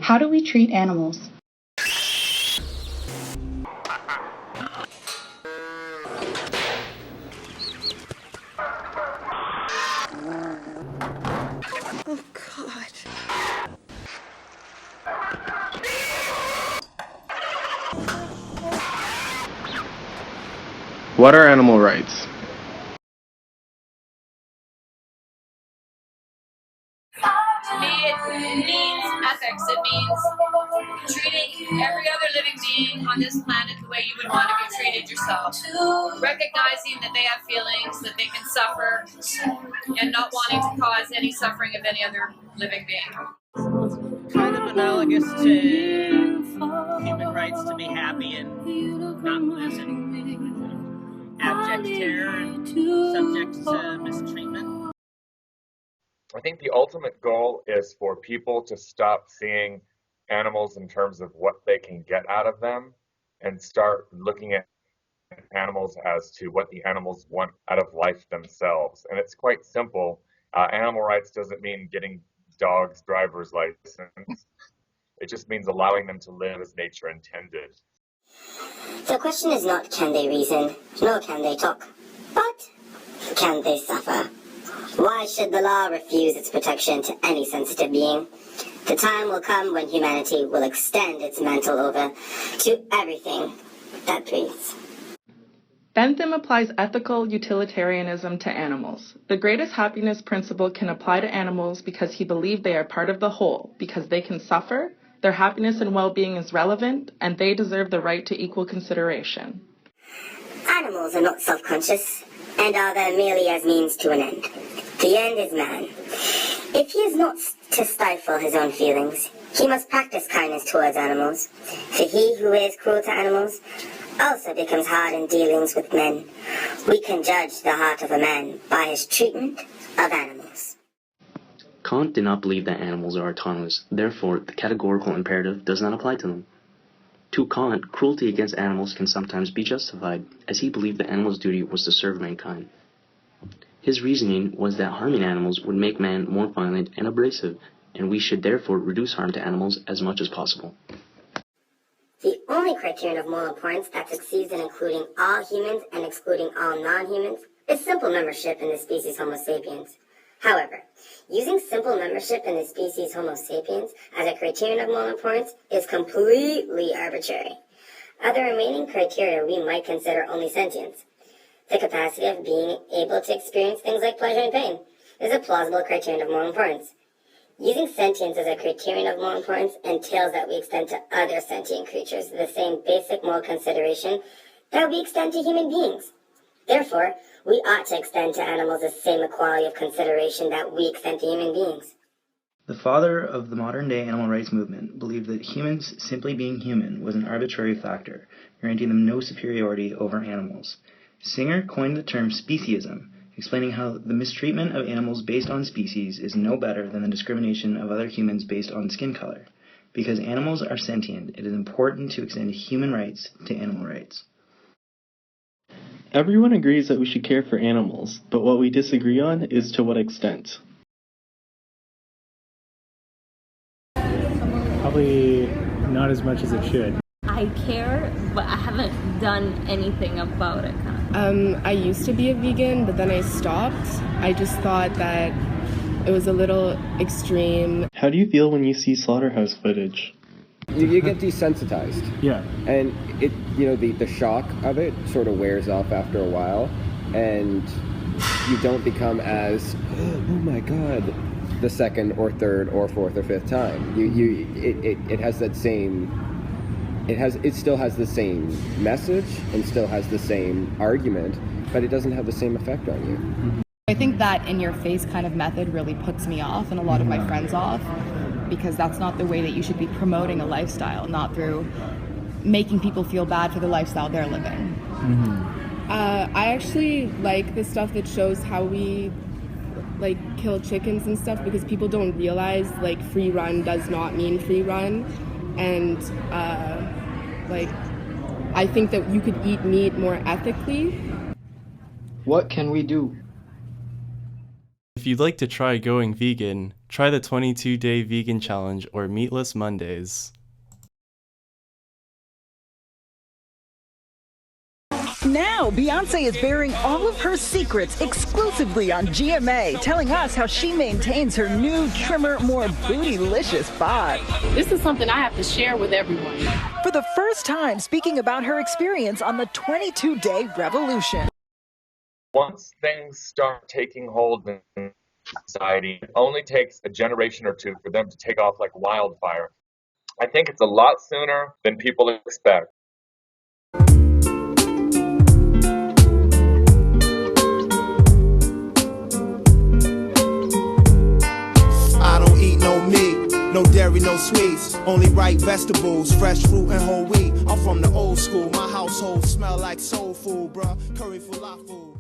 How do we treat animals? Oh, God. What are animal rights? To me, it means ethics. It means treating every other living being on this planet the way you would want to be treated yourself. Recognizing that they have feelings, that they can suffer, and not wanting to cause any suffering of any other living being. Kind of analogous to human rights to be happy and not live in abject terror and subject to mistreatment. I think the ultimate goal is for people to stop seeing animals in terms of what they can get out of them and start looking at animals as to what the animals want out of life themselves. And it's quite simple. Animal rights doesn't mean getting dogs' driver's license. It just means allowing them to live as nature intended. The question is not can they reason, nor can they talk, but can they suffer? Why should the law refuse its protection to any sensitive being? The time will come when humanity will extend its mantle over to everything that breathes. Bentham applies ethical utilitarianism to animals. The greatest happiness principle can apply to animals because he believed they are part of the whole, because they can suffer, their happiness and well-being is relevant, and they deserve the right to equal consideration. Animals are not self-conscious, and are there merely as means to an end. The end is man. If he is not to stifle his own feelings, he must practice kindness towards animals. For he who is cruel to animals also becomes hard in dealings with men. We can judge the heart of a man by his treatment of animals. Kant did not believe that animals are autonomous, therefore the categorical imperative does not apply to them. To Kant, cruelty against animals can sometimes be justified, as he believed the animal's duty was to serve mankind. His reasoning was that harming animals would make man more violent and abrasive, and we should therefore reduce harm to animals as much as possible. The only criterion of moral importance that succeeds in including all humans and excluding all non-humans is simple membership in the species Homo sapiens. However, using simple membership in the species Homo sapiens as a criterion of moral importance is completely arbitrary. Other remaining criteria we might consider only sentience. The capacity of being able to experience things like pleasure and pain is a plausible criterion of moral importance. Using sentience as a criterion of moral importance entails that we extend to other sentient creatures the same basic moral consideration that we extend to human beings. Therefore, we ought to extend to animals the same equality of consideration that we extend to human beings. The father of the modern-day animal rights movement believed that humans simply being human was an arbitrary factor, granting them no superiority over animals. Singer coined the term speciesism, explaining how the mistreatment of animals based on species is no better than the discrimination of other humans based on skin color. Because animals are sentient, it is important to extend human rights to animal rights. Everyone agrees that we should care for animals, but what we disagree on is to what extent. Probably not as much as it should. I care, but I haven't done anything about it. I used to be a vegan, but then I stopped. I just thought that it was a little extreme. How do you feel when you see slaughterhouse footage? You get desensitized. Yeah. And the shock of it sort of wears off after a while, and you don't become as, oh my God, the second or third or fourth or fifth time. It has that same. It still has the same message and still has the same argument, but it doesn't have the same effect on you. I think that in-your-face kind of method really puts me off and a lot of my friends off, because that's not the way that you should be promoting a lifestyle, not through making people feel bad for the lifestyle they're living. I actually like the stuff that shows how we kill chickens and stuff, because people don't realize free run does not mean free run. And I think that you could eat meat more ethically. What can we do? If you'd like to try going vegan, try the 22-day vegan challenge or meatless Mondays. Now, Beyonce is bearing all of her secrets exclusively on GMA, telling us how she maintains her new, trimmer, more bootylicious bod. This is something I have to share with everyone. For the first time, speaking about her experience on the 22-day revolution. Once things start taking hold in society, it only takes a generation or two for them to take off like wildfire. I think it's a lot sooner than people expect. I don't eat no meat, no dairy, no sweets, only ripe vegetables, fresh fruit and whole wheat. I'm from the old school, my household smell like soul food, bruh, curry falafel.